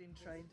been trained.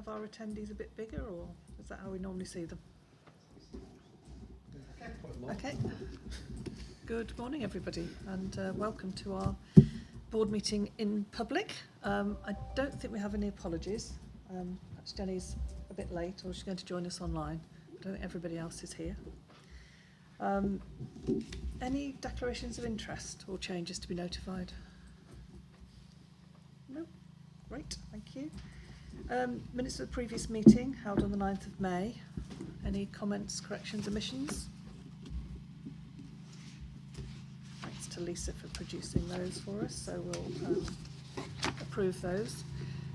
have our attendees a bit bigger, or is that how we normally see them? Okay. Good morning, everybody, and welcome to our board meeting in public. I don't think we have any apologies. Perhaps Jenny's a bit late, or she's going to join us online. I don't think everybody else is here. Any declarations of interest or changes to be notified? No? Great, thank you. Minutes of the previous meeting held on the 9th of May. Any comments, corrections, omissions? Thanks to Lisa for producing those for us, so we'll approve those.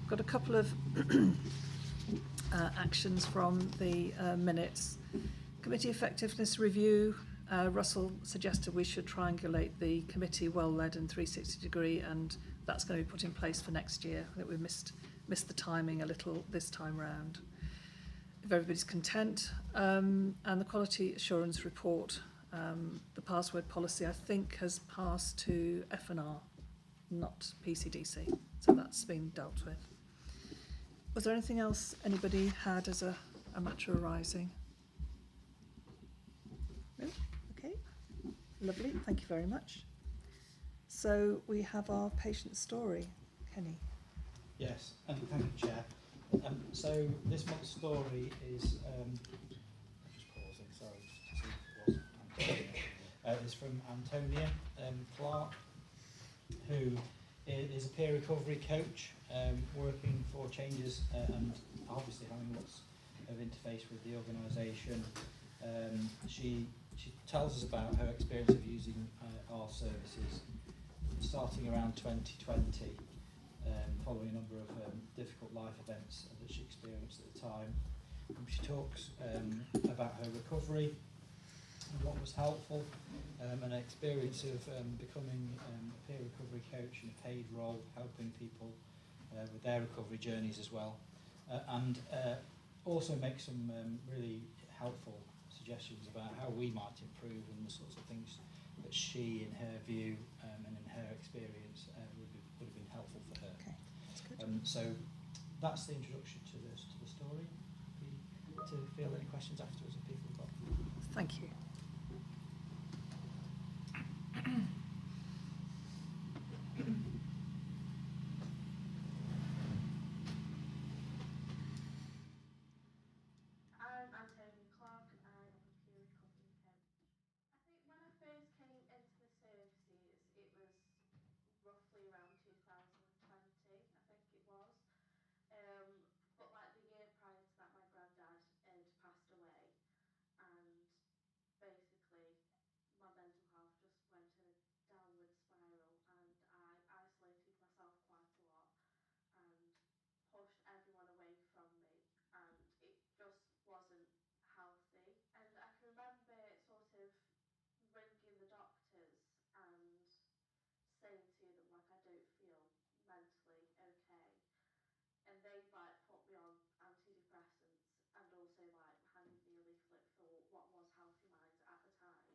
Got a couple of actions from the minutes. Committee effectiveness review. Russell suggested we should triangulate the committee well-led and 360-degree, and that's going to be put in place for next year. I think we missed the timing a little this time round. If everybody's content, and the quality assurance report, the password policy, I think, has passed to F&R, not PCDC, so that's been dealt with. Was there anything else anybody had as a matter arising? No? Okay, lovely, thank you very much. So we have our patient story. Kenny. Yes, and thank you, Chair. So this month's story is, just pausing, sorry, just to see if it was Antonia. It's from Antonia Clark, who is a peer recovery coach, working for changes and obviously having lots of interface with the organisation. She tells us about her experience of using our services starting around 2020. Following a number of difficult life events that she experienced at the time. She talks about her recovery and what was helpful, and an experience of becoming a peer recovery coach in a paid role, helping people with their recovery journeys as well, and also make some really helpful suggestions about how we might improve and the sorts of things that she, in her view and in her experience, would have been helpful for her. Okay. So that's the introduction to the story. To field any questions afterwards if people have got them. Thank you. I'm Antonia Clark and I am a peer recovery coach. I think when I first came into the services, it was roughly around 2020, I think it was. But like the year prior to that, my granddad had passed away, and basically my mental health just went in a downward spiral, and I isolated myself quite a lot and pushed everyone away from me, and it just wasn't healthy. And I can remember sort of ringing the doctors and saying to them like I don't feel mentally okay, and they'd like put me on antidepressants and also like handed me a leaflet for what was Healthy Minds at the time.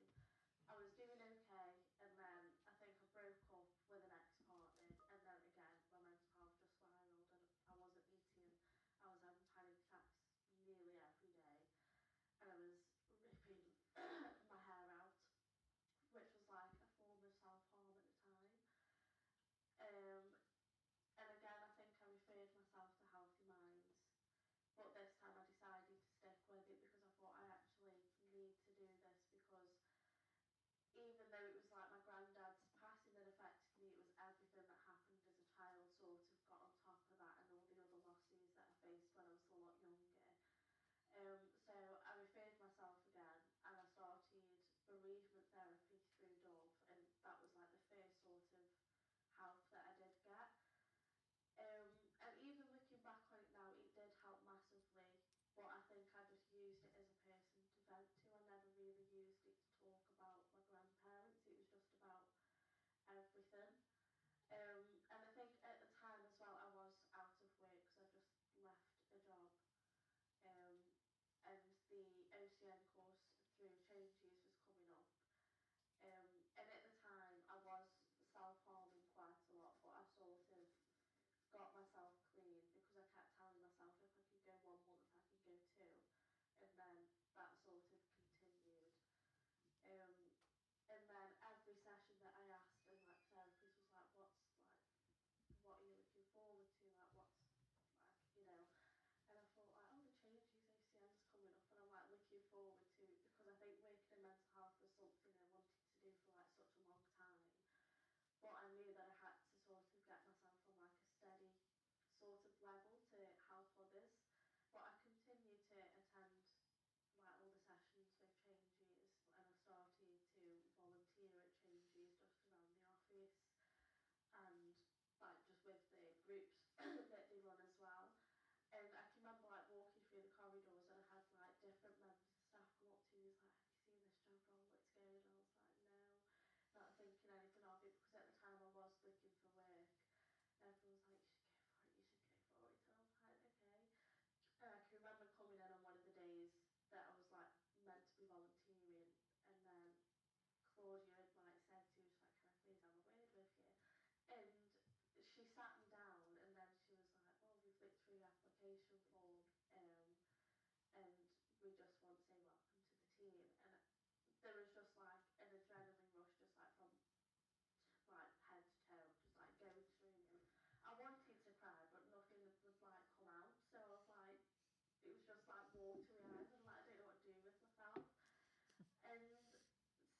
I was doing okay, and then I think I broke up with an ex-partner, and then again my mental health just spiraled, and I wasn't eating, I was having panic attacks nearly every day, and I was ripping my hair out, which was like a form of self-harm at the time. Um, and again, I think I referred myself to Healthy Minds, but this time I decided to stick with it because I thought I actually need to do this, because even though it was like my granddad's passing that affected me, it was everything that happened as a child sort of got on top of that, and all the other losses that I faced when I was a lot younger. So I referred myself again, and I started bereavement therapy through Dove, and that was like the first sort of help that I did get. And even looking back on it now, it did help massively, but I think I just used it as a person to vent to. I never really used it to talk about my grandparents. It was just about everything. And I think at the time as well, I was out of work because I just left a job. Um, and the OCN course through Changes was coming up. And at the time, I was self-harming quite a lot, but I sort of got myself clean because I kept telling myself if I could go 2, and then that sort of continued. And then every session that I asked, and like therapist was like, what are you looking forward to? Like, what's like, And I thought like, oh, the changes ACN's coming up, and I'm like looking forward to it because I think working in mental health was something I wanted to do for like such a long time. But I knew that I had to sort of get myself on like a steady sort of level to help others. But I continued to attend like all the sessions with changes, and I started to volunteer at changes just around the office and like just with the groups that they run as well. And I can remember like walking through the corridors and I had like different members of staff come up to me and was like, have you seen this job role that's going? And I was like, no, not thinking anything of it because at the time I was looking for work. And everyone was like, you should go for it, you should go for it. And I was like, okay. And I can remember coming in on one of the days that I was like meant to be volunteering, and then Claudia had like said to me, she was like, can I please have a word with you? And she sat me down and then she was like, oh, we've looked through your application form, and we just want to say welcome to the team. And there was just like an adrenaline rush just like from like head to toe, just like going through, and I wanted to cry but nothing would like come out, so I was like, it was just like watery eyes and like I don't know what to do with myself. And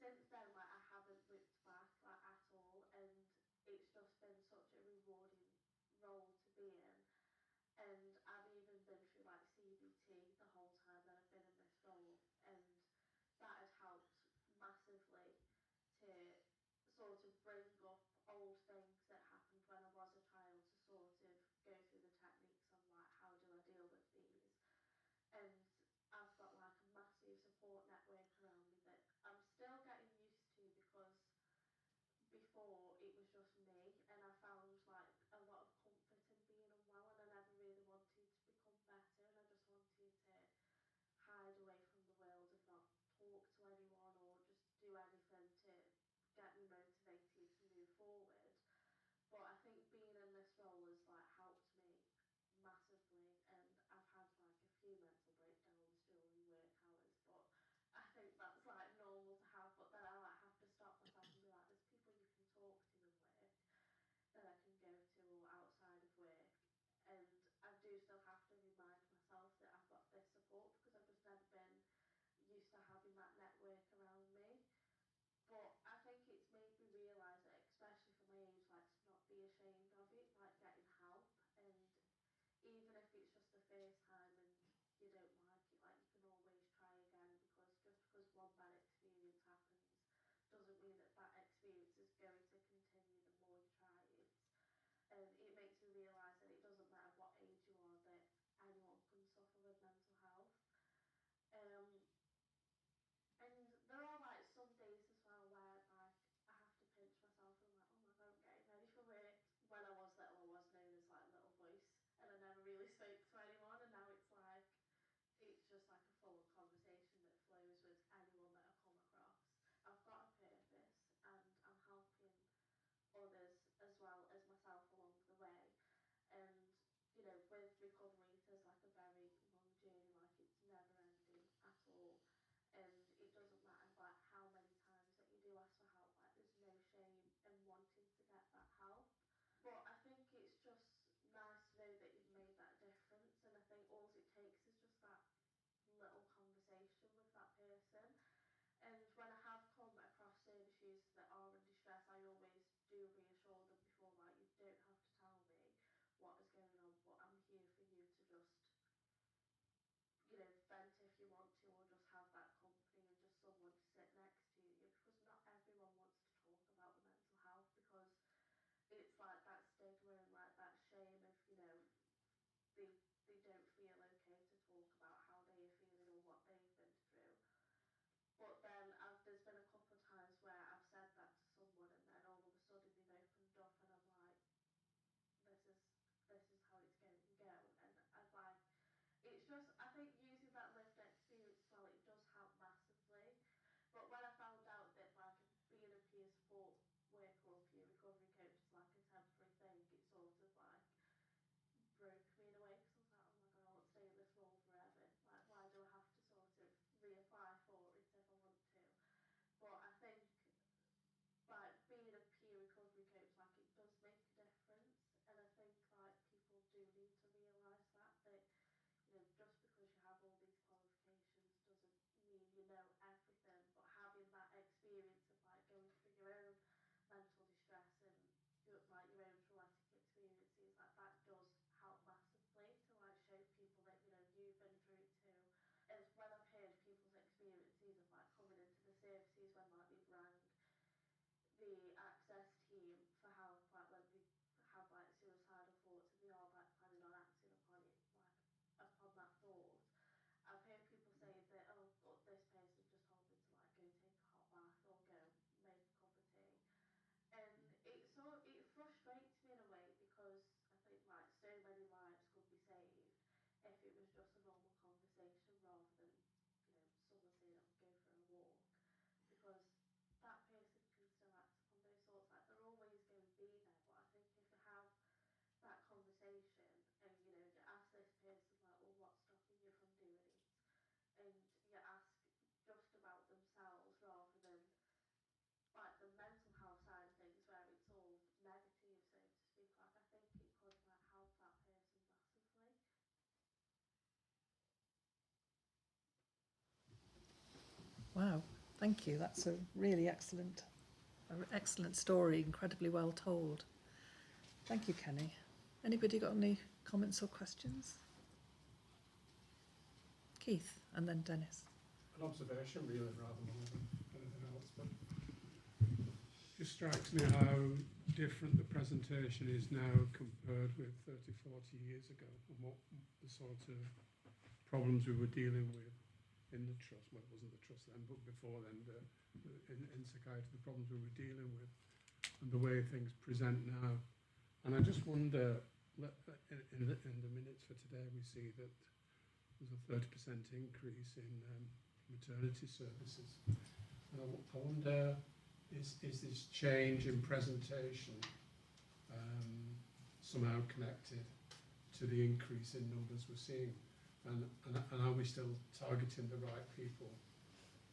since then, like I haven't looked back like at all, and it's just been such a rewarding role to be in. And I've even been through like CBT the whole time that I've been in this role, and that had helped massively to sort of bring up old things that happened when I was a child, to sort of go through the techniques on like how do I deal with these. And I've got like a massive support network around me that I'm still getting used to, because before it was just me and I found like a lot of comfort in being unwell, and I never really wanted to become better, and I just wanted to hide away from the world and not talk to anyone or just do anything to get me motivated to move forward. But I think being in this role has like helped me massively, and I've had like a few mental breakdowns during work hours, but I think that's like normal to have. But then I like have to stop myself and be like, there's people you can talk to in work that I can go to or outside of work, and I do still have to remind myself that I've got this support because I've just never been used to having that network around me. But I think it's made me realise that, especially for my age, like to not be ashamed of it, like getting help, and even if it's just the first time and you don't like it, like you can always try again, because just because one bad experience happens doesn't mean that that experience is going to continue the more you try it. And it makes me realise that it doesn't matter what age you are, that anyone can suffer with mental health. And there are like some days as well where like I have to pinch myself and I'm like, oh my god, I'm getting ready for work. When I was little, I was known as like little voice, and I never really spoke to anyone, and now it's like it's just like a full conversation that flows with anyone that I come across. I've got a purpose and I'm helping others as well as myself along the way. And with recovery, it is like a very long journey, like it's never ending at all. And it doesn't matter like how many times that you do ask for help, like there's no shame in wanting to get that help. But I think it's just nice to know that you've made that difference, and I think all it takes is just that little conversation with that person. And when I have come across service users that are in distress, I always do reassure them before, like, you don't have to tell me what is going on, but I'm here for you to just, vent if you want to, or just have that company and just someone to sit next to you, because not everyone wants to talk about the mental health, because it's like that stigma and like that shame of, they don't feel okay to talk about how they are feeling or what they've been through. But then there's been a couple of times where I've said that to someone, and then all of a sudden they've opened up, and I'm like, this is how it's going to go. And I'd like, it's just, I think using that lived experience as well, it does help massively. But when I found out that like being a peer support worker or peer recovery coach is like a temporary thing, it sort of like broke me in a way, because I was like, oh my god, I want to stay in this role forever. Like, why know everything, but having that experience of like going through your own mental distress and like your own traumatic experiences, like that does help massively to like show people that, you know, you've been through it too. As when I've heard people's experiences of like coming into the services when like they've rang the access team for help, like when they have like suicidal thoughts and they are like planning on acting upon it, like upon that thought. I've heard people say that, oh, but this person just told me to like go take a hot bath or go make a cup of tea, and it frustrates me in a way because I think like so many lives could be saved if it was just a normal conversation rather than, you know, someone saying, oh, go for a walk, because that person can still act upon those thoughts. Like they're always going to be there, but I think if you have that conversation and, you know, you ask this person like, well, what's stopping you from doing it, and you ask just about themselves rather than like the mental health side of things where it's all negative, so to speak, like I think it could like help that person massively. Wow, thank you. That's a really excellent story, incredibly well told. Thank you, Kenny. Anybody got any comments or questions? Keith, and then Dennis. An observation really rather than anything else, but it just strikes me how different the presentation is now compared with 30, 40 years ago, and what the sort of problems we were dealing with in the trust. Well, it wasn't the trust then, but before then, in psychiatry, the problems we were dealing with and the way things present now. And I just wonder, in the minutes for today, we see that there's a 30% increase in maternity services. And I wonder, is this change in presentation somehow connected to the increase in numbers we're seeing? And are we still targeting the right people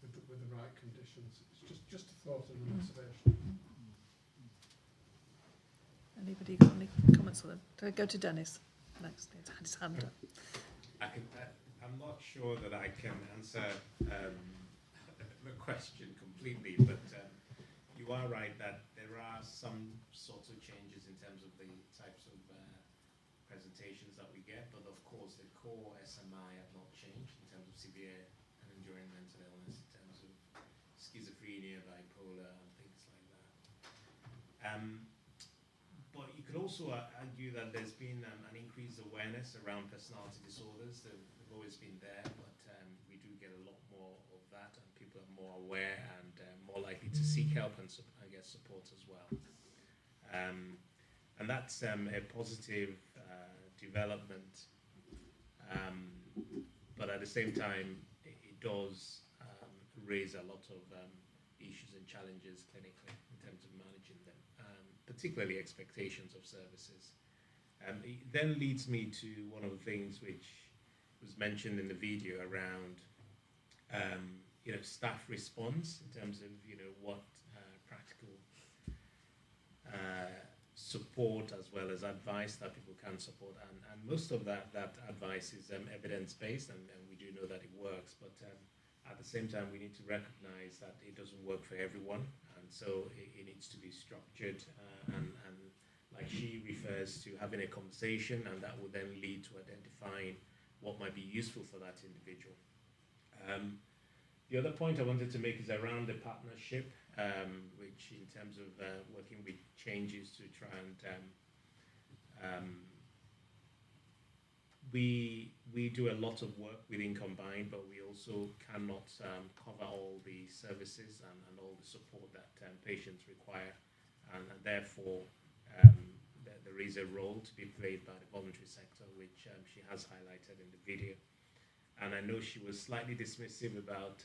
with the right conditions? It's just a thought and an observation. Anybody got any comments on it? Go to Dennis next. He's had his hand up. I'm not sure that I can answer the question completely, but you are right that there are some sorts of changes in terms of the types of presentations that we get, but of course the core SMI have not changed in terms of severe and enduring mental illness, in terms of schizophrenia, bipolar, and things like that. But you could also argue that there's been an increased awareness around personality disorders. They've always been there, but we do get a lot more of that, and people are more aware and more likely to seek help and, I guess, support as well. And that's a positive development, but at the same time, it does raise a lot of issues and challenges clinically in terms of managing them, particularly expectations of services. It then leads me to one of the things which was mentioned in the video around staff response in terms of what practical support as well as advice that people can support, and most of that advice is evidence-based, and we do know that it works, but at the same time we need to recognize that it doesn't work for everyone, and so it needs to be structured, and like she refers to having a conversation, and that will then lead to identifying what might be useful for that individual. The other point I wanted to make is around the partnership, which in terms of working with changes to try and we do a lot of work within Combined, but we also cannot cover all the services and all the support that patients require, and therefore there is a role to be played by the voluntary sector, which she has highlighted in the video. And I know she was slightly dismissive about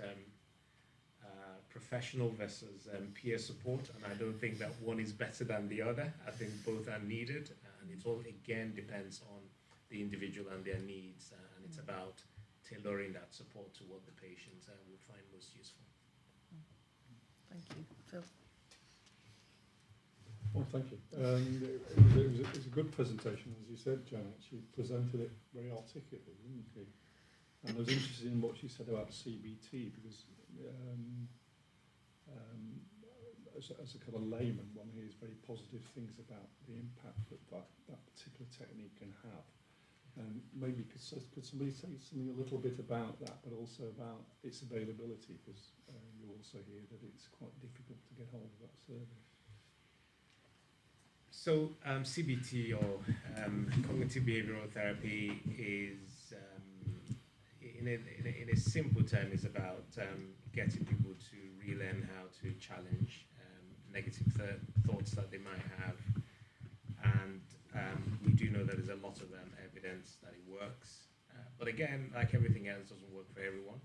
professional versus peer support, and I don't think that one is better than the other. I think both are needed, and it all again depends on the individual and their needs, and it's about tailoring that support to what the patients would find most useful. Thank you. Phil? Well, thank you. It was a good presentation, as you said, Janet. She presented it very articulately, didn't she? And I was interested in what she said about CBT because as a kind of layman, one hears very positive things about the impact that particular technique can have. Maybe could somebody say something a little bit about that, but also about its availability, because you also hear that it's quite difficult to get hold of that service. So CBT, or cognitive behavioral therapy, is in a simple term is about getting people to relearn how to challenge negative thoughts that they might have, and we do know that there's a lot of evidence that it works, but again, like everything else, doesn't work for everyone,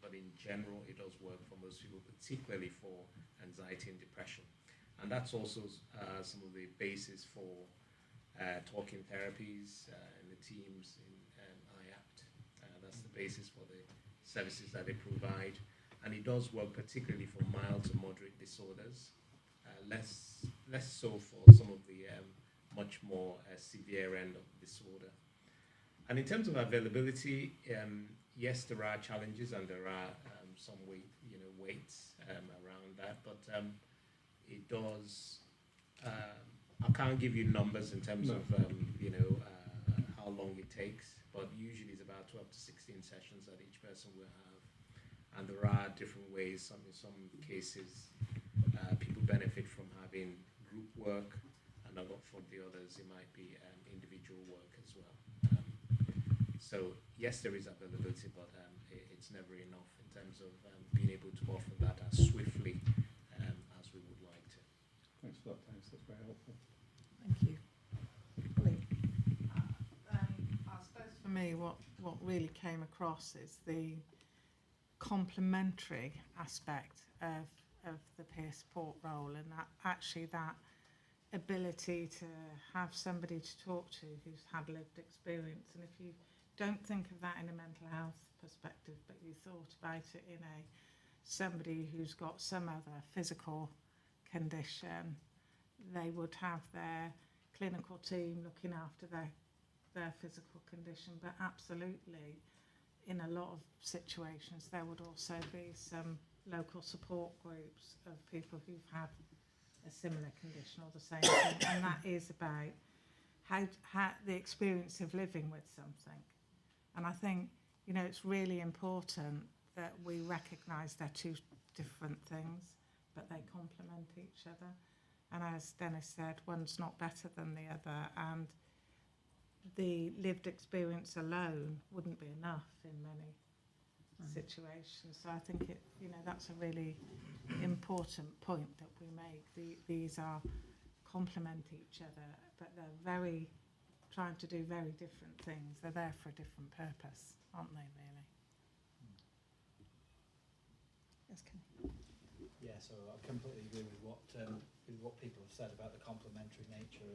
but in general it does work for most people, particularly for anxiety and depression. And that's also some of the basis for talking therapies in the teams in IAPT. That's the basis for the services that they provide. And it does work particularly for mild to moderate disorders, less so for some of the much more severe end of the disorder. And in terms of availability, yes, there are challenges and there are some weights around that, but it does. I can't give you numbers in terms of how long it takes, but usually it's about 12 to 16 sessions that each person will have, and there are different ways. In some cases, people benefit from having group work, and a lot for the others it might be individual work as well. So yes, there is availability, but it's never enough in terms of being able to offer that as swiftly as we would like to. Thanks for that, thanks. That's very helpful. Thank you. Lee? I suppose for me, what really came across is the complementary aspect of the peer support role, and that ability to have somebody to talk to who's had lived experience. And if you don't think of that in a mental health perspective, but you thought about it in somebody who's got some other physical condition, they would have their clinical team looking after their physical condition, but absolutely in a lot of situations there would also be some local support groups of people who've had a similar condition or the same thing, and that is about how the experience of living with something. And I think it's really important that we recognise they're two different things, but they complement each other. And as Dennis said, one's not better than the other, and the lived experience alone wouldn't be enough in many situations. So I think that's a really important point that we make. These are complement each other, but they're trying to do very different things. They're there for a different purpose, aren't they, really? Yes, Kenny. Yeah, so I completely agree with what people have said about the complementary nature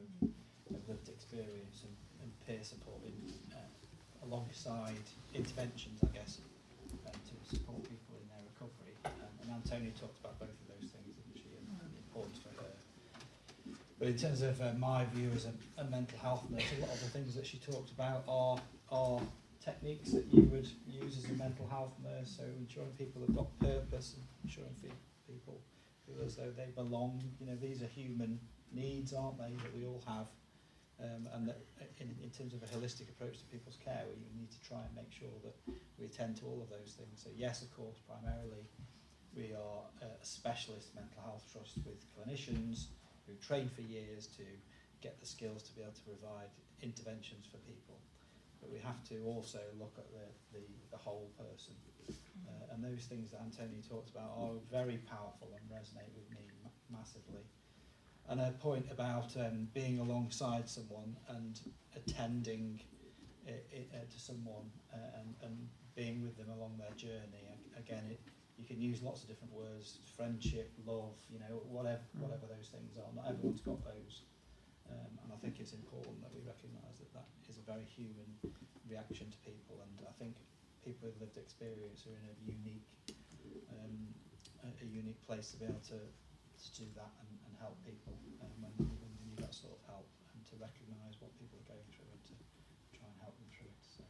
of lived experience and peer support alongside interventions, I guess, to support people in their recovery. And Antonia talked about both of those things, didn't she, and the importance for her. But in terms of my view as a mental health nurse, a lot of the things that she talked about are techniques that you would use as a mental health nurse, so ensuring people have got purpose and ensuring people feel as though they belong. These are human needs, aren't they, that we all have, and that in terms of a holistic approach to people's care, we need to try and make sure that we attend to all of those things. So yes, of course, primarily we are a specialist mental health trust with clinicians who train for years to get the skills to be able to provide interventions for people. But we have to also look at the whole person. And those things that Antonia talked about are very powerful and resonate with me massively. And her point about being alongside someone and attending to someone and being with them along their journey, again, you can use lots of different words: friendship, love, whatever those things are. Not everyone's got those. And I think it's important that we recognise that is a very human reaction to people, and I think people with lived experience are in a unique place to be able to do that and help people when they need that sort of help, and to recognise what people are going through and to try and help them through it. So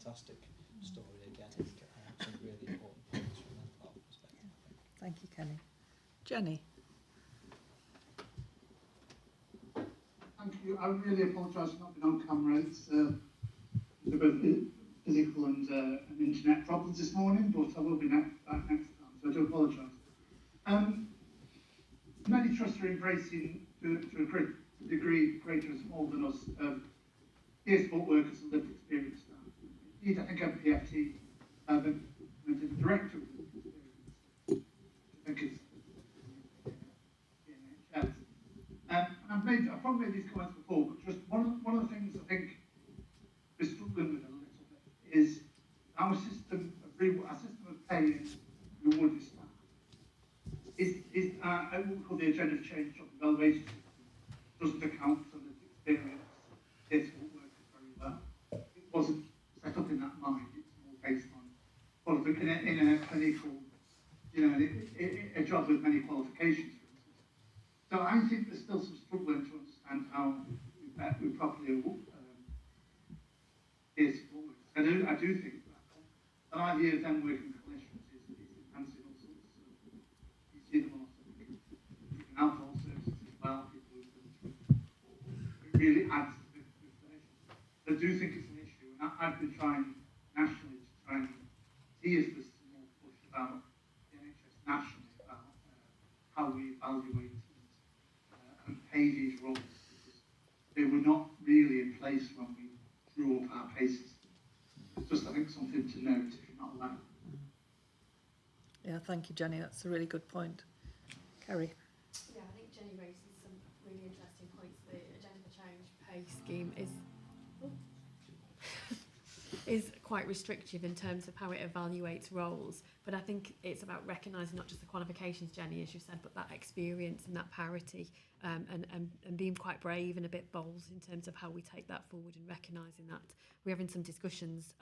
fantastic story again. Some really important points from that part perspective. Thank you, Kenny. Jenny? Thank you. I really apologise for not being on camera. It's both physical and internet problems this morning, but I will be back next time, so I do apologise. Many trusts are embracing, to a great degree, greater and smaller than us, peer support workers and lived experience staff. Indeed, I think MPFT implemented a director of lived experience, which I think is the NHS. And I've probably made these comments before, but just one of the things I think we're struggling with a little bit is our system of paying rewarding staff. Is what we call the agenda of change job evaluation system doesn't account for the experience peer support workers very well. It wasn't set up in that mind. It's more based on in a clinical, a job with many qualifications, for instance. So I think there's still some struggling to understand how we properly peer support workers. I do think that an idea of them working with clinicians is enhancing all sorts of. You see them also in alcohol services as well. People it really adds to the clinicians. I do think it's an issue, and I've been trying nationally to try and see if there's some more push about the NHS nationally about how we evaluate and pay these roles, because they were not really in place when we drew up our pay system. It's just, I think, something to note if you're not allowed. Yeah, thank you, Jenny. That's a really good point. Kerry? Yeah, I think Jenny raises some really interesting points. The Agenda for Change pay scheme is quite restrictive in terms of how it evaluates roles, but I think it's about recognising not just the qualifications, Jenny, as you said, but that experience and that parity, and being quite brave and a bit bold in terms of how we take that forward and recognising that. We're having some discussions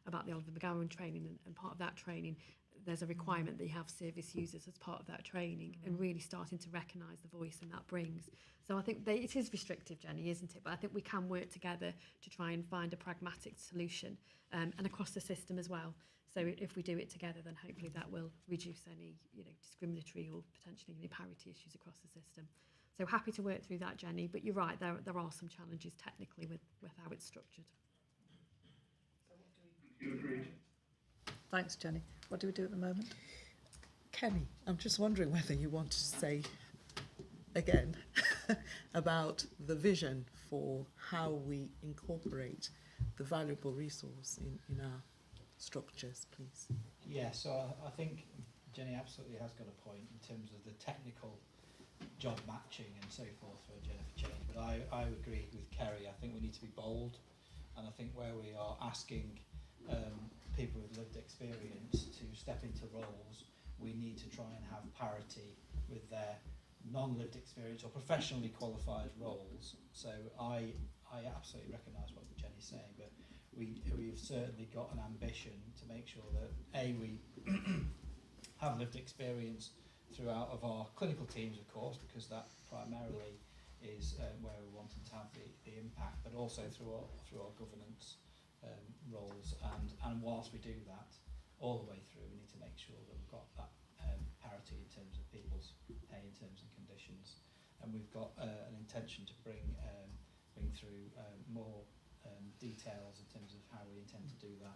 about the Oliver McGowan training, and part of that training there's a requirement that you have service users as part of that training, and really starting to recognise the voice and that brings. So I think it is restrictive, Jenny, isn't it? But I think we can work together to try and find a pragmatic solution, and across the system as well. So if we do it together, then hopefully that will reduce any discriminatory or potentially any parity issues across the system. So happy to work through that, Jenny. But you're right, there are some challenges technically with how it's structured. So what do we do? Agreed. Thanks, Jenny. What do we do at the moment? Kenny, I'm just wondering whether you want to say again about the vision for how we incorporate the valuable resource in our structures, please. Yeah, so I think Jenny absolutely has got a point in terms of the technical job matching and so forth for Agenda for Change, but I agree with Kerry. I think we need to be bold, and I think where we are asking people with lived experience to step into roles, we need to try and have parity with their non-lived experience or professionally qualified roles. So I absolutely recognise what Jenny's saying, but we've certainly got an ambition to make sure that we have lived experience throughout of our clinical teams, of course, because that primarily is where we want to have the impact, but also through our governance roles, and whilst we do that all the way through, we need to make sure that we've got that parity in terms of people's pay, in terms and conditions, and we've got an intention to bring through more details in terms of how we intend to do that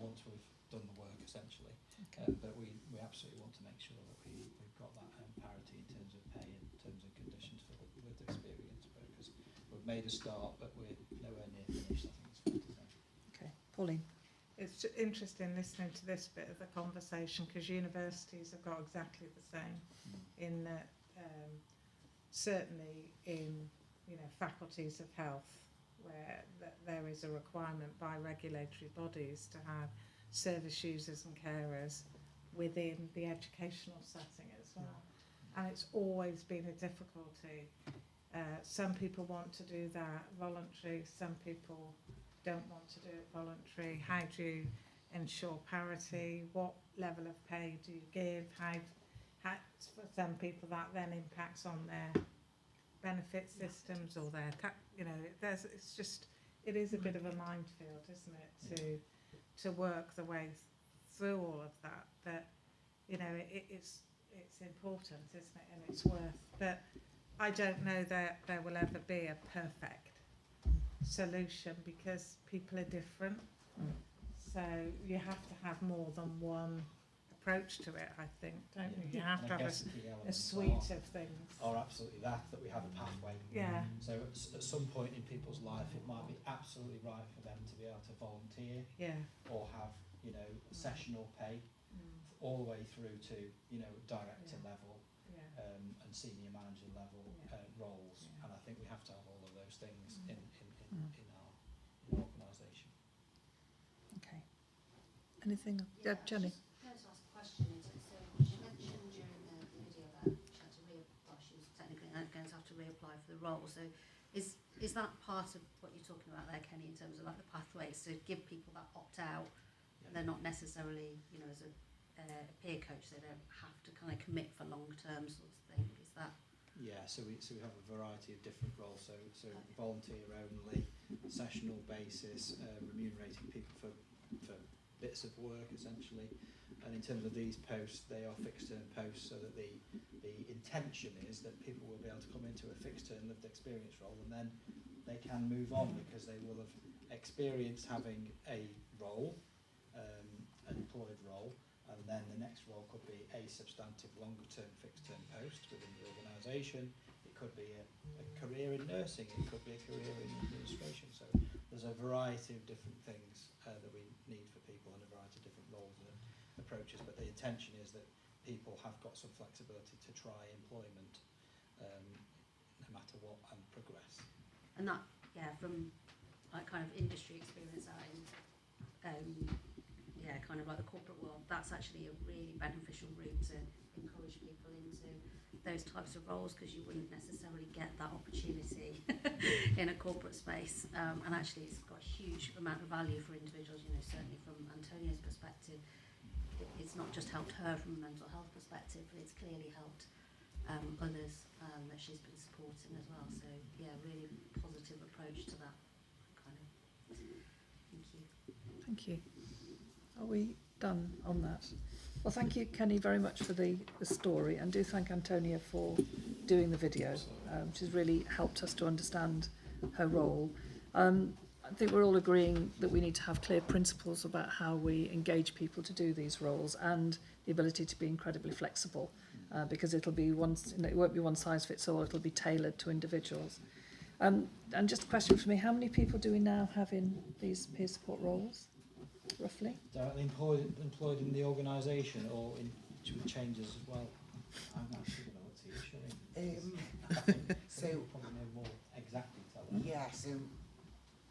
once we've done the work, essentially. Okay. But we absolutely want to make sure that we've got that parity in terms of pay, in terms of conditions for lived experience, because we've made a start, but we're nowhere near finished, I think it's fair to say. Okay, Pauline. It's interesting listening to this bit of the conversation, because universities have got exactly the same in that certainly in faculties of health, where there is a requirement by regulatory bodies to have service users and carers within the educational setting as well. And it's always been a difficulty. Some people want to do that voluntary, some people don't want to do it voluntary. How do you ensure parity? What level of pay do you give? How for some people that then impacts on their benefit systems or their it is a bit of a minefield, isn't it, to work the way through all of that. That, you know, it's important, isn't it, and it's worth. But I don't know that there will ever be a perfect solution because people are different. So you have to have more than one approach to it, I think, don't you? You have And to I have guess the key a elements suite of things. are absolutely that we have a pathway. Yeah. So at some point in people's life, it might be absolutely right for them to be able to volunteer Yeah. or have, you know, sessional pay all the way through to, you know, director level Yeah. and senior manager level roles. Yeah. And I think we have to have all of those things in our organisation. Okay. Anything? Yeah, Jenny. Can I just ask a question? So she mentioned during the video that she had to she was technically going to have to reapply for the role. So is that part of what you're talking about there, Kenny, in terms of like the pathways to give people that opt out? And they're not necessarily, you know, as a peer coach, they don't have to kind of commit for long term sort of thing. Is that? Yeah, so we have a variety of different roles. So volunteer only, sessional basis, remunerating people for bits of work essentially. And in terms of these posts, they are fixed term posts, so that the intention is that people will be able to come into a fixed term lived experience role, and then they can move on because they will have experienced having a role, an employed role, and then the next role could be a substantive longer term fixed term post within the organisation. It could be a career in nursing, it could be a career in administration. So there's a variety of different things that we need for people, and a variety of different roles and approaches, but the intention is that people have got some flexibility to try employment no matter what and progress. And that, yeah, from like kind of industry experience out in kind of like the corporate world, that's actually a really beneficial route to encourage people into those types of roles, because you wouldn't necessarily get that opportunity in a corporate space, and actually it's got a huge amount of value for individuals. You know, certainly from Antonia's perspective, it's not just helped her from a mental health perspective, but it's clearly helped others that she's been supporting as well. So yeah, really positive approach to that kind of. Thank you. Thank you. Are we done on that? Well, thank you, Kenny, very much for the story, and do thank Antonia for doing the video. She's really helped us to understand her role. I think we're all agreeing that we need to have clear principles about how we engage people to do these roles, and the ability to be incredibly flexible, because it won't be one size fits all. It'll be tailored to individuals. And just a question for me: how many people do we now have in these peer support roles, roughly? Directly employed in the organisation, or in changes as well? I'm not sure what to you, So you'll probably know more exact detail than yeah, so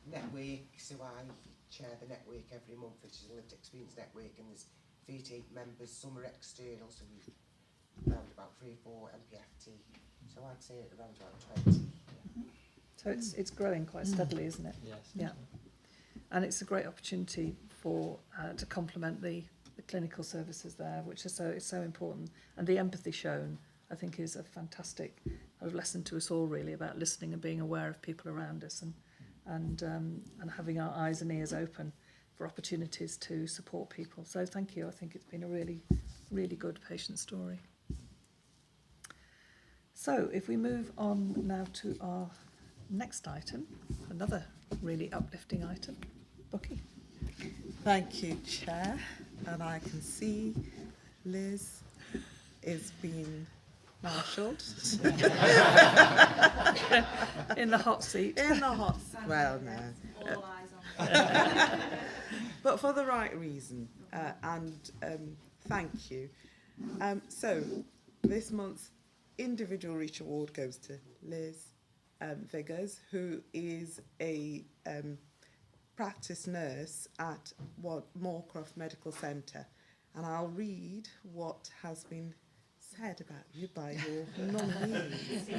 network. So I chair the network every month, which is a lived experience network, and there's 38 members. Some are external, so we've around about 3 or 4 MPFT. So I'd say around about 20. So it's growing quite steadily, isn't it? Yes. Yeah. And it's a great opportunity for to complement the clinical services there, which is so important. And the empathy shown, I think, is a fantastic lesson to us all, really, about listening and being aware of people around us, and having our eyes and ears open for opportunities to support people. So thank you. I think it's been a really, really good patient story. So if we move on now to our next item, another really uplifting item. Bucky. Thank you, Chair. And I can see Liz is being marshalled. In the hot seat. In the hot seat. Well, no. All eyes on her. But for the right reason. Thank you. So this month's individual reach award goes to Liz Viggers, who is a practice nurse at Moorcroft Medical Centre, and I'll read what has been said about you by your nominees.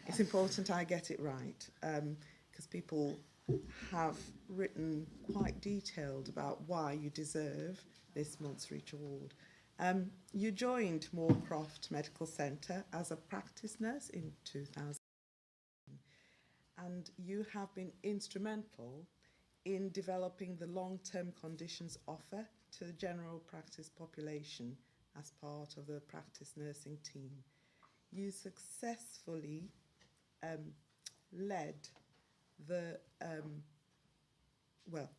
It's important I get it right, because people have written quite detailed about why you deserve this month's Reach Award. You joined Moorcroft Medical Centre as a practice nurse in 2000. And you have been instrumental in developing the long-term conditions offer to the general practice population as part of the practice nursing team. You successfully led the, well,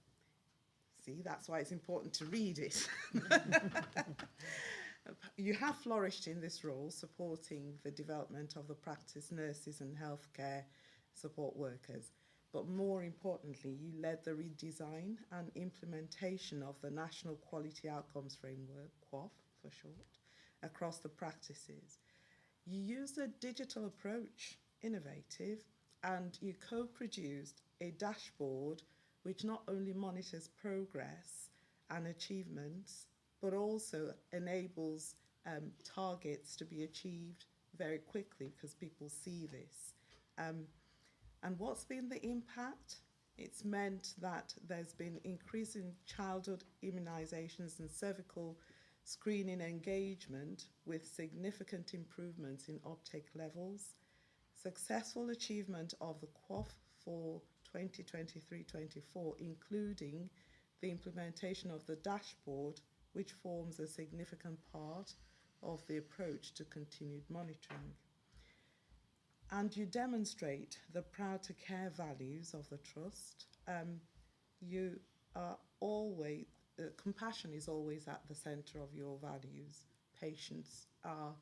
see, that's why it's important to read it. You have flourished in this role, supporting the development of the practice nurses and healthcare support workers. But more importantly, you led the redesign and implementation of the National Quality Outcomes Framework, QOF for short, across the practices. You used a digital approach, innovative, and you co-produced a dashboard which not only monitors progress and achievements, but also enables targets to be achieved very quickly because people see this. And what's been the impact? It's meant that there's been increase in childhood immunisations and cervical screening engagement with significant improvements in uptake levels, successful achievement of the QOF for 2023-24, including the implementation of the dashboard, which forms a significant part of the approach to continued monitoring. And you demonstrate the proud to care values of the Trust. You are always, compassion is always at the centre of your values. Patients are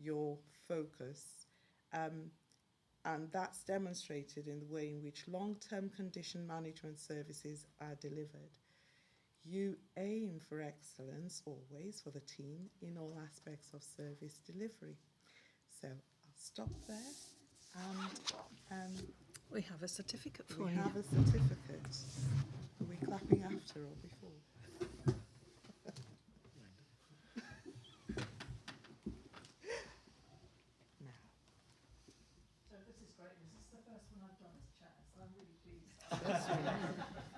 your focus. And that's demonstrated in the way in which long-term condition management services are delivered. You aim for excellence always for the team in all aspects of service delivery. So I'll stop there. And We have a certificate for we you. have a certificate. Are we clapping after or before? Now. So this is great. This is the first one I've done as chair, so I'm really pleased.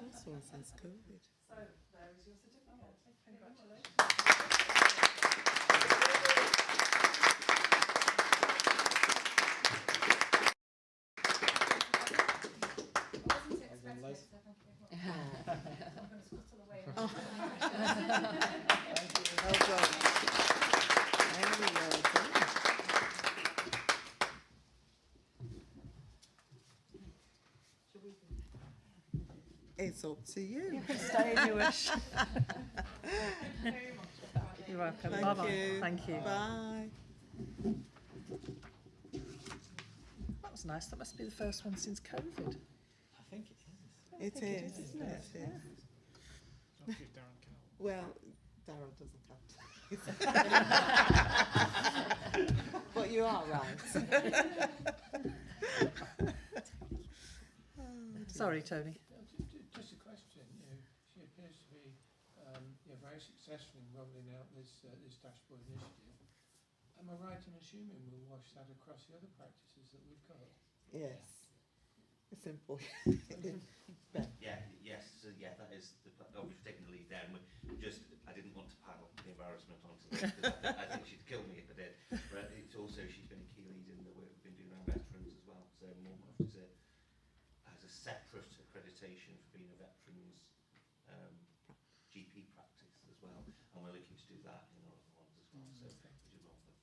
First one since COVID. So there is your certificate. Congratulations. Well done. Very well done. It's up to you. You can stay if you wish. You're welcome. Thank Bye-bye. you. Thank you. Bye. That was nice. That must be the first one since COVID. I think it is. It is, isn't it? Yeah. Not if Darren Cowell. Well, Darren doesn't count. But you are right. Sorry, Tony. Just a question. She appears to be very successful in rolling out this dashboard initiative. Am I right in assuming we'll wash that across the other practices that we've got? Yes. Simple. Yeah, that is we've taken the lead there, and I didn't want to pile the embarrassment onto that, because I think she'd kill me if I did. But it's also, she's been a key lead in the work we've been doing around veterans as well. So Mormont has a separate accreditation for being a veterans GP practice as well, and we're looking to do that in our other ones as well. So we do all of them.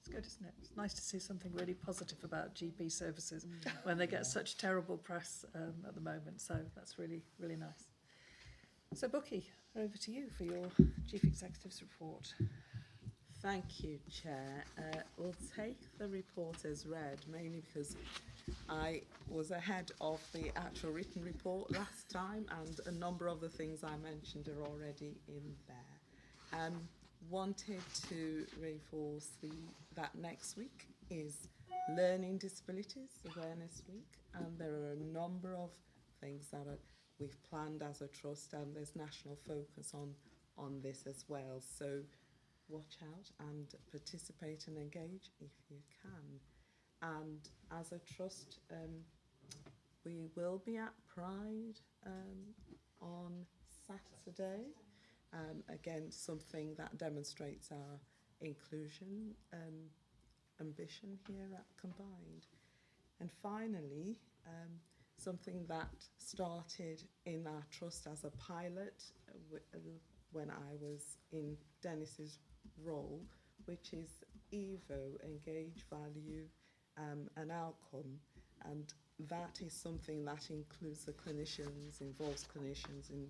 It's good, isn't it? It's nice to see something really positive about GP services when they get such terrible press at the moment. So that's really, really nice. So, Bookie, over to you for your Chief Executive's report. Thank you, Chair. We'll take the report as read, mainly because I was ahead of the actual written report last time, and a number of the things I mentioned are already in there. Wanted to reinforce that next week is Learning Disabilities Awareness Week, and there are a number of things that we've planned as a trust, and there's national focus on this as well. So watch out and participate and engage if you can. And as a trust, we will be at Pride on Saturday. Again, something that demonstrates our inclusion ambition here at Combined. And finally, something that started in our trust as a pilot when I was in Dennis's role, which is EVO, engage, value, and outcome. And that is something that includes the clinicians, involves clinicians in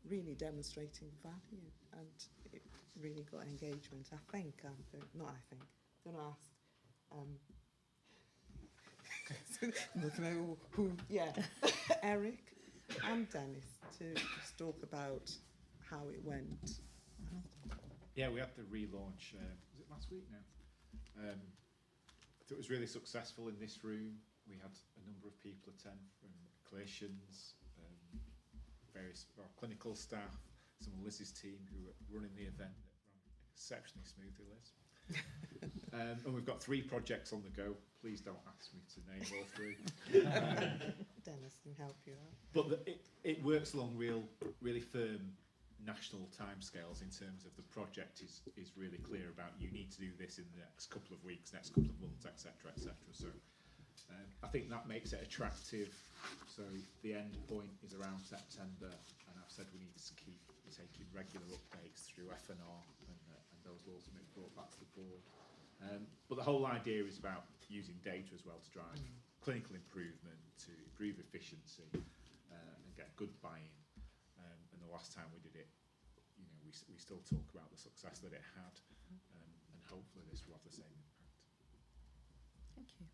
really demonstrating value, and it really got engagement. I think, I'm going to ask Eric and Dennis to just talk about how it went. Yeah, we had the relaunch, was it last week now? I thought it was really successful in this room. We had a number of people attend, from clinicians, various clinical staff, some of Liz's team who were running the event that ran exceptionally smoothly, Liz. And we've got 3 projects on the go. Please don't ask me to name all 3. Dennis can help you out. But it works along really firm national timescales in terms of the project is really clear about you need to do this in the next couple of weeks, next couple of months, etc., etc. So I think that makes it attractive. So the end point is around September, and I've said we need to keep taking regular updates through FNR and those will ultimately be brought back to the board. But the whole idea is about using data as well to drive clinical improvement, to improve efficiency, and get good buy-in. And the last time we did it, you know, we still talk about the success that it had, and hopefully this will have the same impact. Thank you.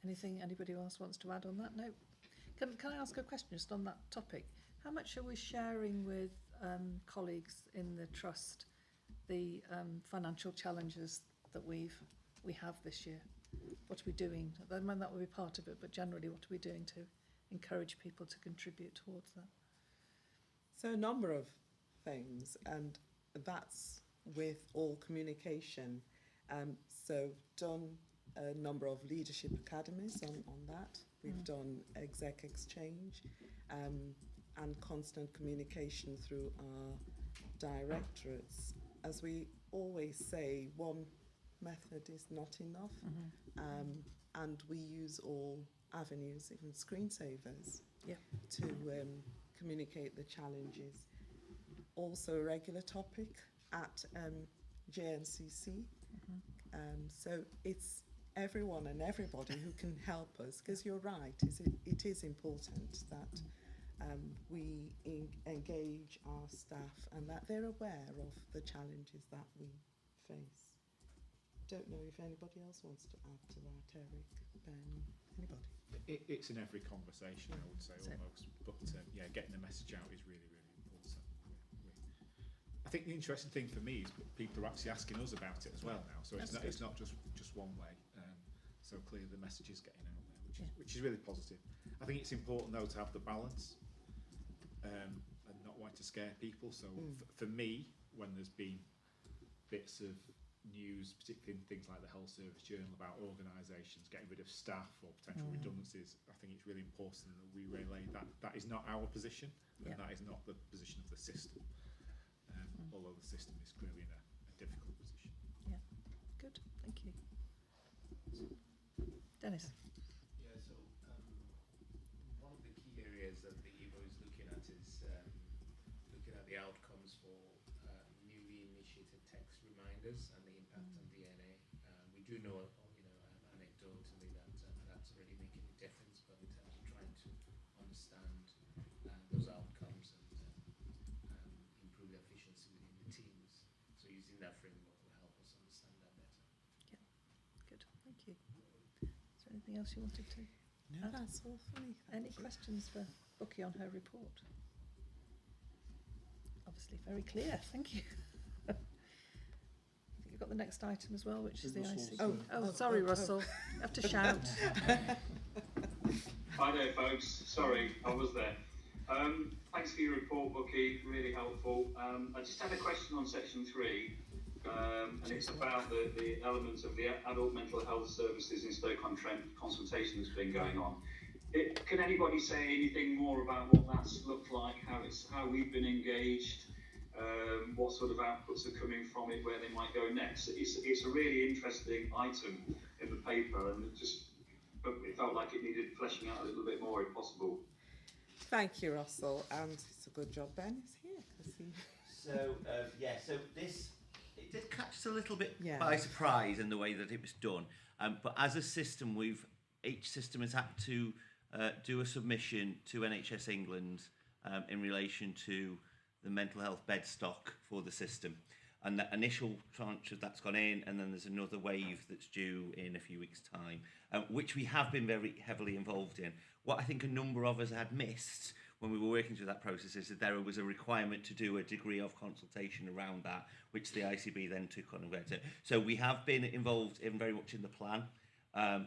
Anything anybody else wants to add on that? No. Can I ask a question just on that topic? How much are we sharing with colleagues in the trust the financial challenges that we have this year? What are we doing? I mean, that will be part of it, but generally, what are we doing to encourage people to contribute towards that? So a number of things, and that's with all communication. So done a number of leadership academies on that. We've done exec exchange and constant communication through our directorates. As we always say, one method is not enough, and we use all avenues, even screensavers, to communicate the challenges. Also a regular topic at JNCC. So it's everyone and everybody who can help us, because you're right, it is important that we engage our staff and that they're aware of the challenges that we face. Don't know if anybody else wants to add to that, Eric, Ben, anybody? It's in every conversation, I would say, almost. But yeah, getting the message out is really, really important. I think the interesting thing for me is people are actually asking us about it as well now. So it's not just one way. So clearly the message is getting out there, which is really positive. I think it's important though to have the balance and not want to scare people. So for me, when there's been bits of news, particularly in things like the Health Service Journal, about organisations getting rid of staff or potential redundancies, I think it's really important that we relay that is not our position, and that is not the position of the system, although the system is clearly in a difficult position. Yeah, good, thank you. Dennis? Yeah, so one of the key areas that the EVO is looking at is looking at the outcomes for newly initiated text reminders and the impact on DNA. We do know, anecdotally that that's already making a difference, but in terms of trying to understand those outcomes and improve the efficiency within the teams, so using that framework will help us understand that better. Yeah, good, thank you. Is there anything else you wanted to add? That's all for me. Any questions for Bookie on her report? Obviously very clear, thank you. I think you've got the next item as well, which is the IC. Sorry, Russell, you have to shout. Hi there, folks. Sorry, I was there. Thanks for your report, Bookie, really helpful. I just had a question on section 3, and it's about the elements of the adult mental health services in Stoke-on-Trent consultation that's been going on. Can anybody say anything more about what that's looked like, how we've been engaged, what sort of outputs are coming from it, where they might go next? It's a really interesting item in the paper, and it felt like it needed fleshing out a little bit more if possible. Thank you, Russell, and it's a good job Ben is here because he. So so this it did catch us a little bit Yeah. by surprise in the way that it was done. But as a system, each system has had to do a submission to NHS England in relation to the mental health bed stock for the system. And that initial tranche of that's gone in, and then there's another wave that's due in a few weeks' time, which we have been very heavily involved in. What I think a number of us had missed when we were working through that process is that there was a requirement to do a degree of consultation around that, which the ICB then took on and went to. So we have been involved in very much in the plan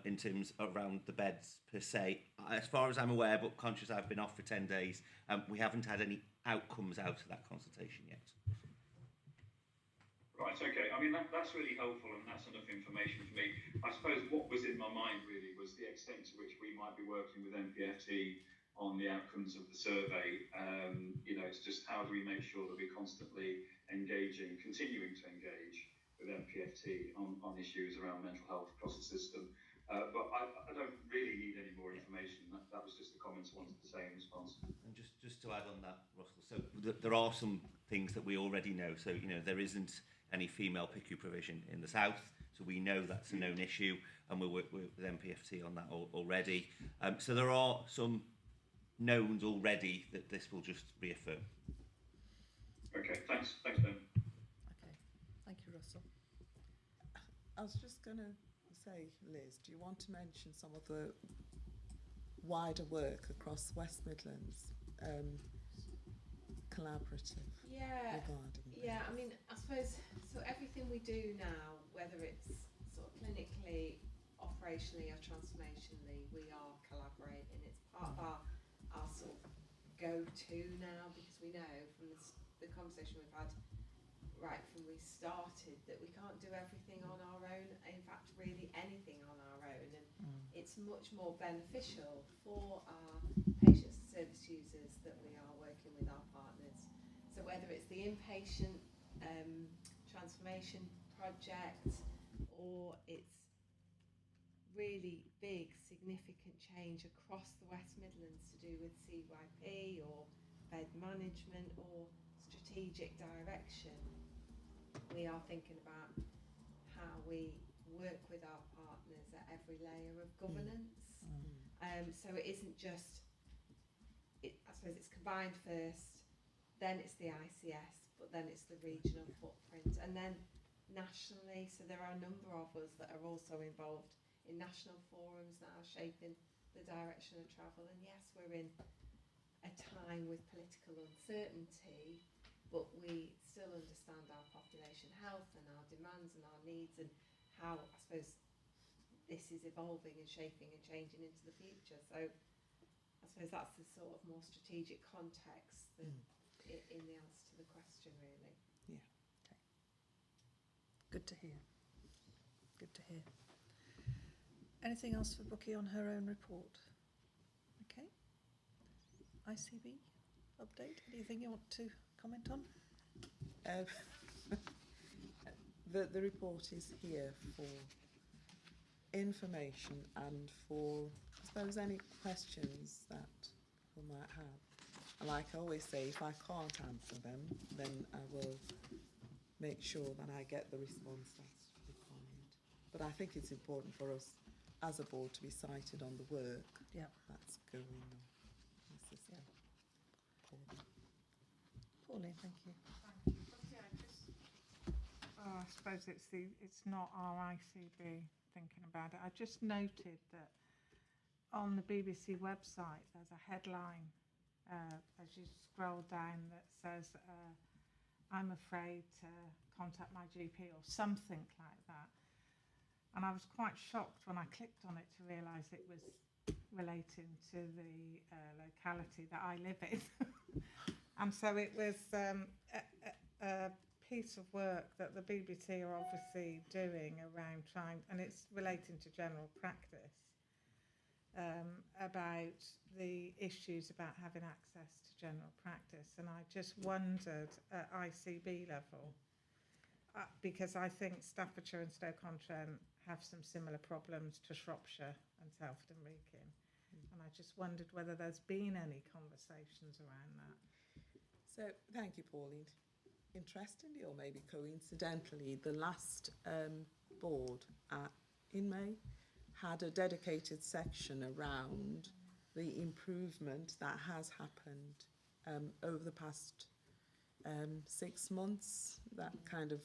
in terms around the beds per se. As far as I'm aware, but conscious I've been off for 10 days, we haven't had any outcomes out of that consultation yet. Right, okay. I mean, that's really helpful, and that's enough information for me. I suppose what was in my mind really was the extent to which we might be working with NPFT on the outcomes of the survey. It's just how do we make sure that we're constantly continuing to engage with NPFT on issues around mental health across the system. But I don't really need any more information. That was just the comments I wanted to say in response. And just to add on that, Russell, so there are some things that we already know. So, there isn't any female PICU provision in the south, so we know that's a known issue, and we'll work with NPFT on that already. So there are some knowns already that this will just reaffirm. Okay, thanks Ben. Okay, thank you, Russell. I was just going to say, Liz, do you want to mention some of the wider work across West Midlands collaborative regarding that? Yeah, I mean, I suppose, so everything we do now, whether it's sort of clinically, operationally or transformationally, we are collaborating. It's part of our sort of go-to now, because we know from the conversation we've had right from we started that we can't do everything on our own, in fact really anything on our own, and it's much more beneficial for our patients and service users that we are working with our partners. So whether it's the inpatient transformation project, or it's really big significant change across the West Midlands to do with CYP or bed management or strategic direction, we are thinking about how we work with our partners at every layer of governance. So it isn't just, I suppose it's combined first, then it's the ICS, but then it's the regional footprint, and then nationally. So there are a number of us that are also involved in national forums now, shaping the direction of travel. And yes, we're in a time with political uncertainty, but we still understand our population health and our demands and our needs, and how, I suppose, this is evolving and shaping and changing into the future. So I suppose that's the sort of more strategic context that in the answer to the question, really. Yeah, okay. Good to hear. Good to hear. Anything else for Bookie on her own report? Okay. ICB update, anything you want to comment on? The report is here for information and for, I suppose, any questions that people might have. And like I always say, if I can't answer them, then I will make sure that I get the response that's required. But I think it's important for us as a board to be cited on the work that's going on. This is Pauline, thank you. I suppose it's not our ICB thinking about it. I just noted that on the BBC website there's a headline as you scroll down that says I'm afraid to contact my GP or something like that. And I was quite shocked when I clicked on it to realise it was relating to the locality that I live in. And so it was a piece of work that the BBC are obviously doing around trying, and it's relating to general practice, about the issues about having access to general practice. And I just wondered at ICB level, because I think Staffordshire and Stoke-on-Trent have some similar problems to Shropshire and Telford and Wrekin. And I just wondered whether there's been any conversations around that. So, thank you, Pauline. Interestingly, or maybe coincidentally, the last board in May had a dedicated section around the improvement that has happened over the past 6 months, that kind of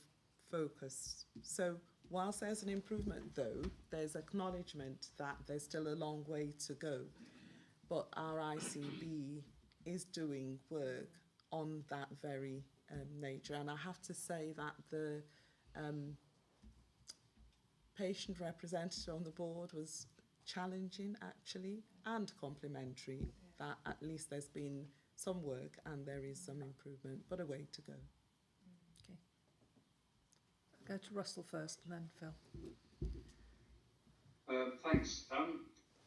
focus. So whilst there's an improvement, though, there's acknowledgement that there's still a long way to go. But our ICB is doing work on that very nature. And I have to say that the patient representative on the board was challenging, actually, and complimentary, that at least there's been some work and there is some improvement, but a way to go. Okay. Go to Russell first and then Phil. Thanks.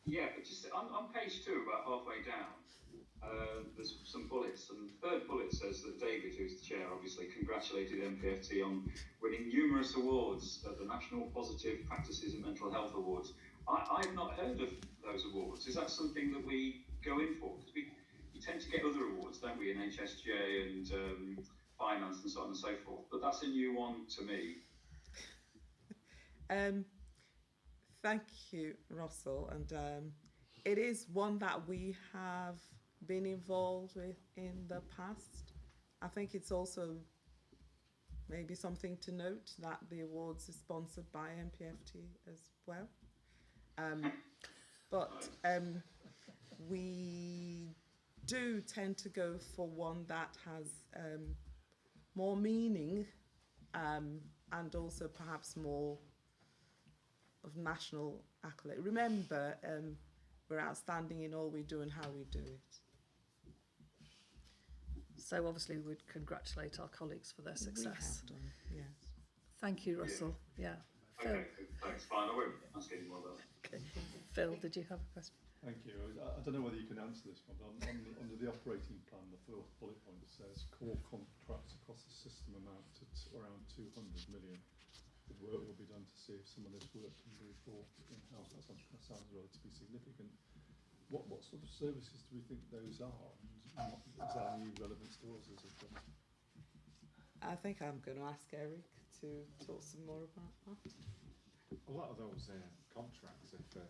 Yeah, but just on page 2, about halfway down, there's some bullets, and the third bullet says that David, who's the chair, obviously congratulated MPFT on winning numerous awards at the National Positive Practices in Mental Health Awards. I've not heard of those awards. Is that something that we go in for? Because we tend to get other awards, don't we, in HSJ and finance and so on and so forth, but that's a new one to me. Thank you, Russell, and it is one that we have been involved with in the past. I think it's also maybe something to note that the awards are sponsored by MPFT as well. But we do tend to go for one that has more meaning and also perhaps more of national accolade. Remember, we're outstanding in all we do and how we do it. So obviously we'd congratulate our colleagues for their success. We have done, yes. Thank you, Russell. Yeah. Phil. Okay, thanks, fine. I won't ask any more about that. Okay. Phil, did you have a question? Thank you. I don't know whether you can answer this one, but under the operating plan, the fourth bullet point says core contracts across the system amount to around 200 million. The work will be done to see if some of this work can be brought in-house. That sounds relatively significant. What sort of services do we think those are? And is there any relevance to us as a firm? I think I'm going to ask Eric to talk some more about that. A lot of those contracts are for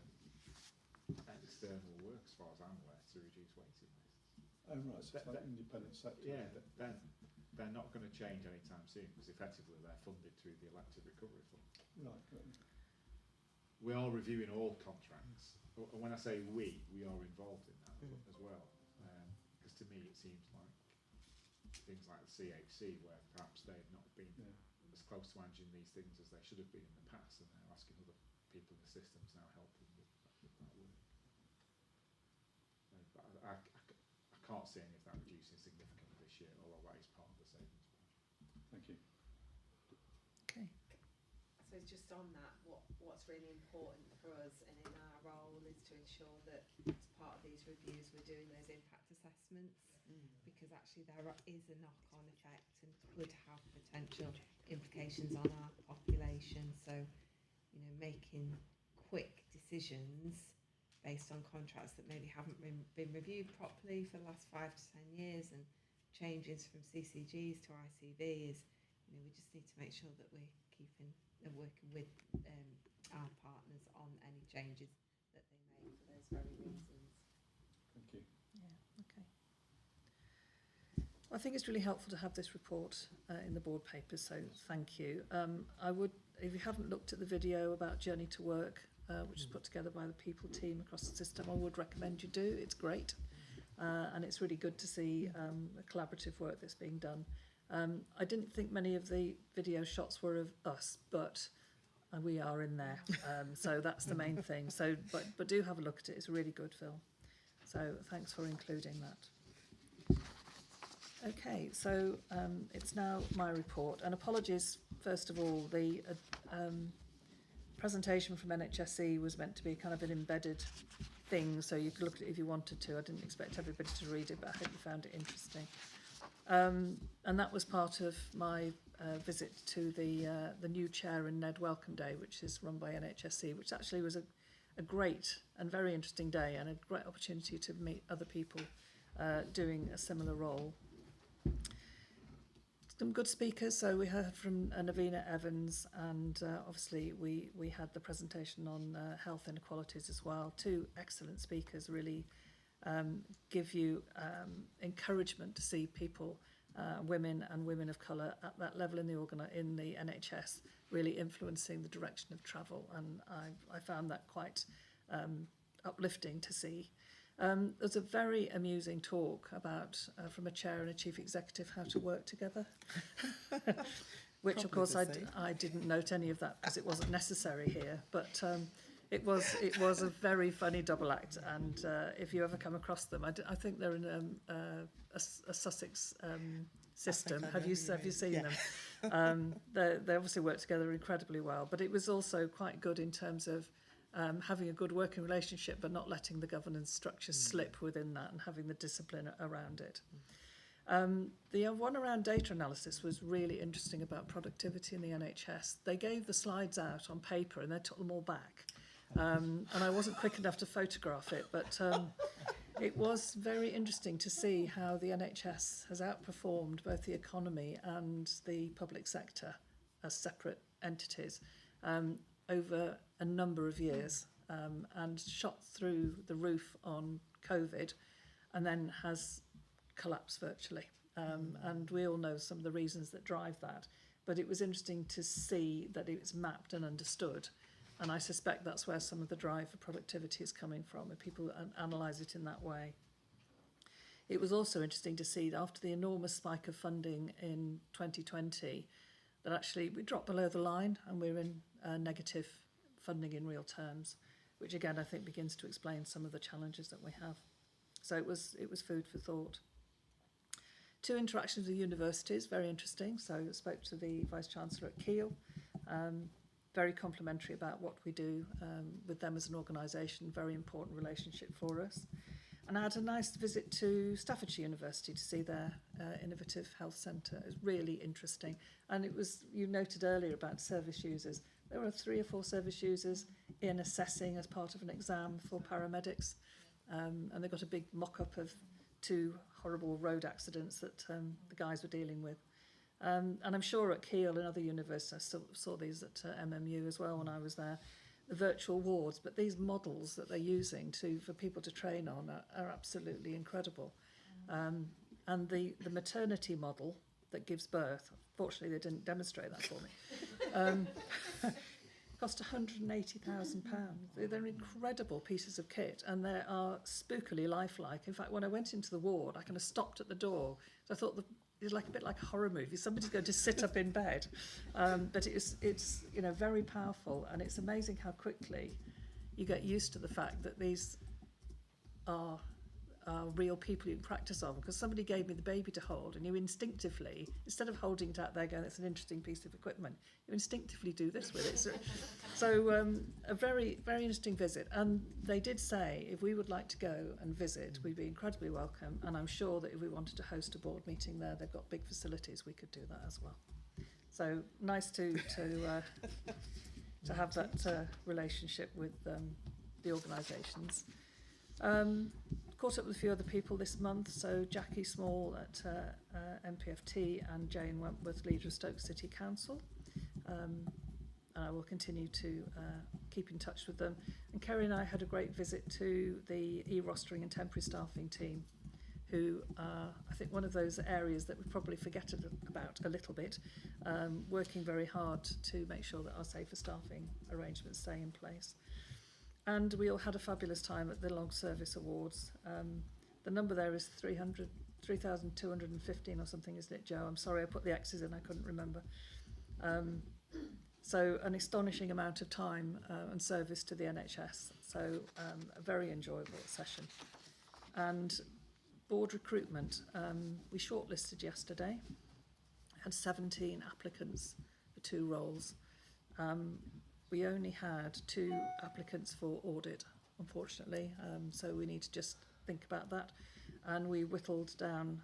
external work, as far as I'm aware, to reduce waiting lists. Oh, right, so it's like independent sector. Yeah, they're not going to change anytime soon because effectively they're funded through the elective recovery fund. Right, great. We are reviewing all contracts, and when I say we are involved in that as well. Because to me it seems like things like the CHC, where perhaps they've not been as close to managing these things as they should have been in the past, and they're asking other people in the system to now help them with that work. But I can't see any of that reducing significantly this year, although that is part of the savings plan. Thank you. Okay. So just on that, what's really important for us and in our role is to ensure that as part of these reviews we're doing those impact assessments, because actually there is a knock-on effect and could have potential implications on our population. So, you know, making quick decisions based on contracts that maybe haven't been reviewed properly for the last 5 to 10 years, and changes from CCGs to ICBs, you know, we just need to make sure that we're keeping and working with our partners on any changes that they make for those very reasons. Thank you. Yeah, okay. Well, I think it's really helpful to have this report in the board papers, so thank you. I would, if you haven't looked at the video about Journey to Work, which is put together by the people team across the system, I would recommend you do. It's great, and it's really good to see the collaborative work that's being done. I didn't think many of the video shots were of us, but we are in there, so that's the main thing. So, but do have a look at it. It's a really good film. So thanks for including that. Okay, so it's now my report, and apologies first of all. The presentation from NHSE was meant to be kind of an embedded thing, so you could look at it if you wanted to. I didn't expect everybody to read it, but I hope you found it interesting. And that was part of my visit to the new chair and Ned Welcome Day, which is run by NHSE, which actually was a great and very interesting day and a great opportunity to meet other people doing a similar role. Some good speakers. So we heard from Navina Evans, and obviously we had the presentation on health inequalities as well. Two excellent speakers, really give you encouragement to see people, women and women of colour at that level in the NHS, really influencing the direction of travel, and I found that quite uplifting to see. There's a very amusing talk about from a chair and a chief executive how to work together, which of course I didn't note any of that because it wasn't necessary here, but it was a very funny double act, and if you ever come across them, I think they're in a Sussex system. Have you seen them? They obviously work together incredibly well, but it was also quite good in terms of having a good working relationship, but not letting the governance structure slip within that and having the discipline around it. The one around data analysis was really interesting about productivity in the NHS. They gave the slides out on paper and they took them all back. And I wasn't quick enough to photograph it, but it was very interesting to see how the NHS has outperformed both the economy and the public sector as separate entities over a number of years, and shot through the roof on COVID and then has collapsed virtually. And we all know some of the reasons that drive that, but it was interesting to see that it's mapped and understood. And I suspect that's where some of the drive for productivity is coming from, if people analyse it in that way. It was also interesting to see that after the enormous spike of funding in 2020, that actually we dropped below the line and we're in negative funding in real terms, which again I think begins to explain some of the challenges that we have. So it was food for thought. Two interactions with universities, very interesting. So I spoke to the Vice-Chancellor at Keele, very complimentary about what we do with them as an organisation, very important relationship for us. And I had a nice visit to Staffordshire University to see their innovative health centre. It was really interesting. And it was, you noted earlier about service users. There were 3 or 4 service users in assessing as part of an exam for paramedics. And they got a big mock-up of 2 horrible road accidents that the guys were dealing with. And I'm sure at Keele and other universities, I saw these at MMU as well when I was there, the virtual wards, but these models that they're using for people to train on are absolutely incredible. And the maternity model that gives birth, fortunately they didn't demonstrate that for me, cost £180,000. They're incredible pieces of kit, and they are spookily lifelike. In fact, when I went into the ward, I kind of stopped at the door. So I thought it's like a bit like a horror movie. Somebody's going to sit up in bed, but it's very powerful, and it's amazing how quickly you get used to the fact that these are real people you can practice on. Because somebody gave me the baby to hold, and you instinctively, instead of holding it out there going, "That's an interesting piece of equipment," you instinctively do this with it. So a very, very interesting visit. And they did say if we would like to go and visit, we'd be incredibly welcome. And I'm sure that if we wanted to host a board meeting there, they've got big facilities, we could do that as well. So nice to have that relationship with the organisations. Caught up with a few other people this month. So Jackie Small at MPFT and Jane Wentworth, leader of Stoke City Council. And I will continue to keep in touch with them. And Kerry and I had a great visit to the e-rostering and temporary staffing team, who are, I think, one of those areas that we probably forget about a little bit, working very hard to make sure that our safer staffing arrangements stay in place. And we all had a fabulous time at the Long Service Awards. The number there is 3,215 or something, isn't it, Joe? I'm sorry, I put the X's in, I couldn't remember. So an astonishing amount of time and service to the NHS. So a very enjoyable session. And board recruitment, we shortlisted yesterday. Had 17 applicants for 2 roles. We only had 2 applicants for audit, unfortunately, so we need to just think about that. And we whittled down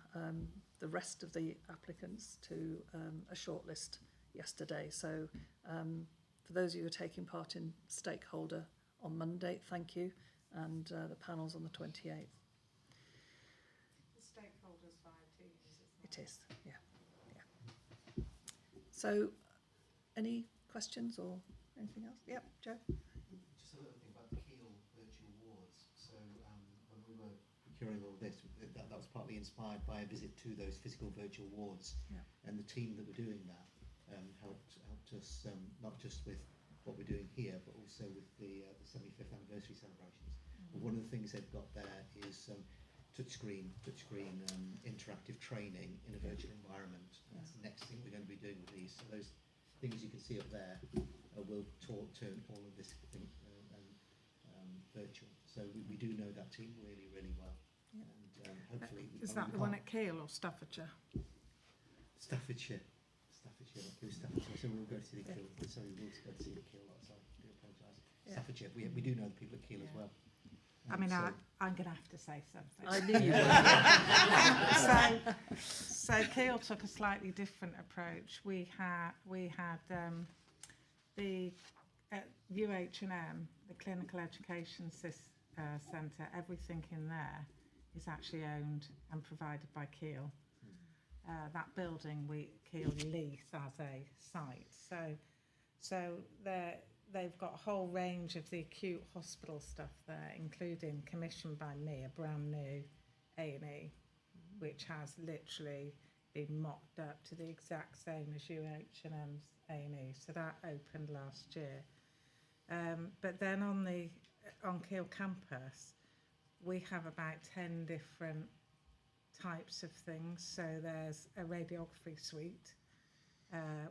the rest of the applicants to a shortlist yesterday. So for those of you who are taking part in stakeholder on Monday, thank you, and the panel's on the 28th. The stakeholders via Teams, isn't it? It is, yeah. So, any questions or anything else? Yep, Joe? Just a little thing about the Keele virtual wards. So when we were procuring all this, that was partly inspired by a visit to those physical virtual wards, and the team that were doing that helped us not just with what we're doing here, but also with the 75th anniversary celebrations. But one of the things they've got there is touchscreen interactive training in a virtual environment. That's the next thing we're going to be doing with these. So those things you can see up there will turn all of this thing virtual. So we do know that team really, really well. Yeah. And hopefully... Is that the one at Keele or Staffordshire? Staffordshire. Staffordshire. So we'll go to see the Keele. Sorry, we'll go to see the Keele. Sorry, I do apologise. Yeah. Staffordshire. We do know the people at Keele as well. I mean, I'm going to have to say something. I knew you would. So Keele took a slightly different approach. We had the UH&M, the Clinical Education Centre. Everything in there is actually owned and provided by Keele. That building Keele lease as a site. So they've got a whole range of the acute hospital stuff there, including commissioned by me, a brand new A&E, which has literally been mocked up to the exact same as UH&M's A&E. So that opened last year. But then on Keele campus, we have about 10 different types of things. So there's a radiography suite,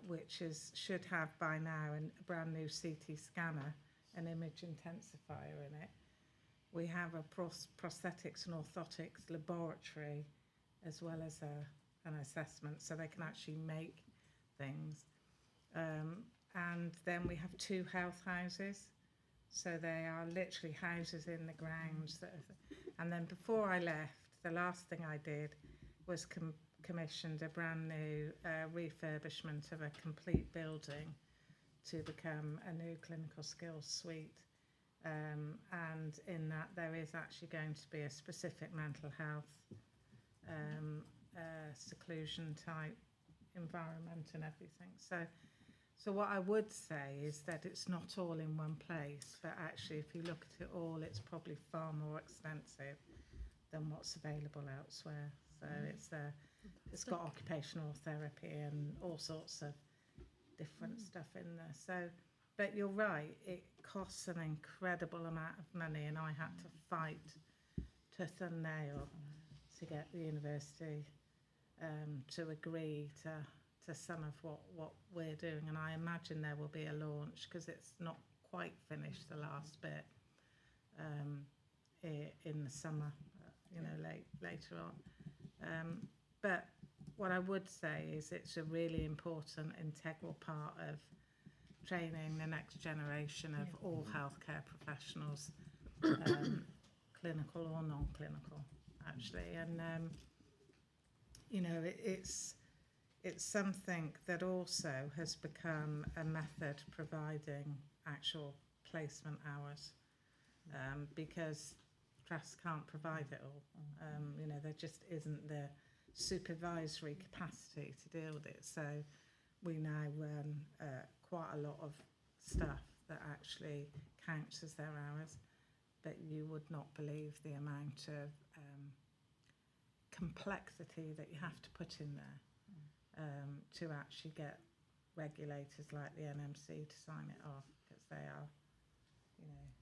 which should have by now a brand new CT scanner, an image intensifier in it. We have a prosthetics and orthotics laboratory, as well as an assessment, so they can actually make things. And then we have 2 health houses, so they are literally houses in the grounds. And then before I left, the last thing I did was commissioned a brand new refurbishment of a complete building to become a new clinical skills suite. And in that there is actually going to be a specific mental health seclusion type environment and everything. So what I would say is that it's not all in one place, but actually if you look at it all, it's probably far more extensive than what's available elsewhere. So it's got occupational therapy and all sorts of different stuff in there. So, but you're right, it costs an incredible amount of money, and I had to fight tooth and nail to get the university to agree to some of what we're doing. And I imagine there will be a launch, because it's not quite finished, the last bit, in the summer, later on. But what I would say is it's a really important, integral part of training the next generation of all healthcare professionals, clinical or non-clinical, actually. And it's something that also has become a method providing actual placement hours, because trusts can't provide it all. There just isn't the supervisory capacity to deal with it. So we now run quite a lot of stuff that actually counts as their hours, but you would not believe the amount of complexity that you have to put in there to actually get regulators like the NMC to sign it off, because they are,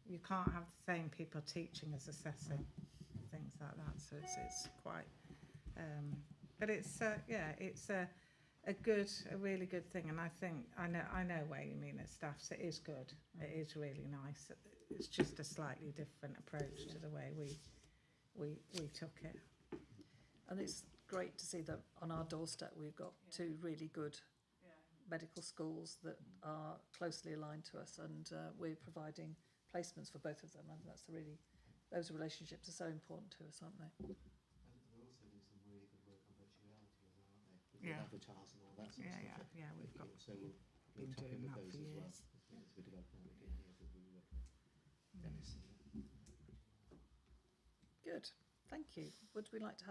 you can't have the same people teaching as assessing, things like that. So it's quite, but it's a really good thing. And I think I know where you mean it, staff. So it is good. It is really nice. It's just a slightly different approach to the way we took it. And it's great to see that on our doorstep we've got 2 really good medical schools that are closely aligned to us, and we're providing placements for both of them. And those relationships are so important to us, aren't they? And they're also doing some really good work on virtuality as well, aren't they? With avatars and all that sort of stuff. Yeah, we've got. So we'll been tap in doing with that those for as well. years. As we're developing what we're doing here, we'll be working on. Good. Thank you. Would we like to have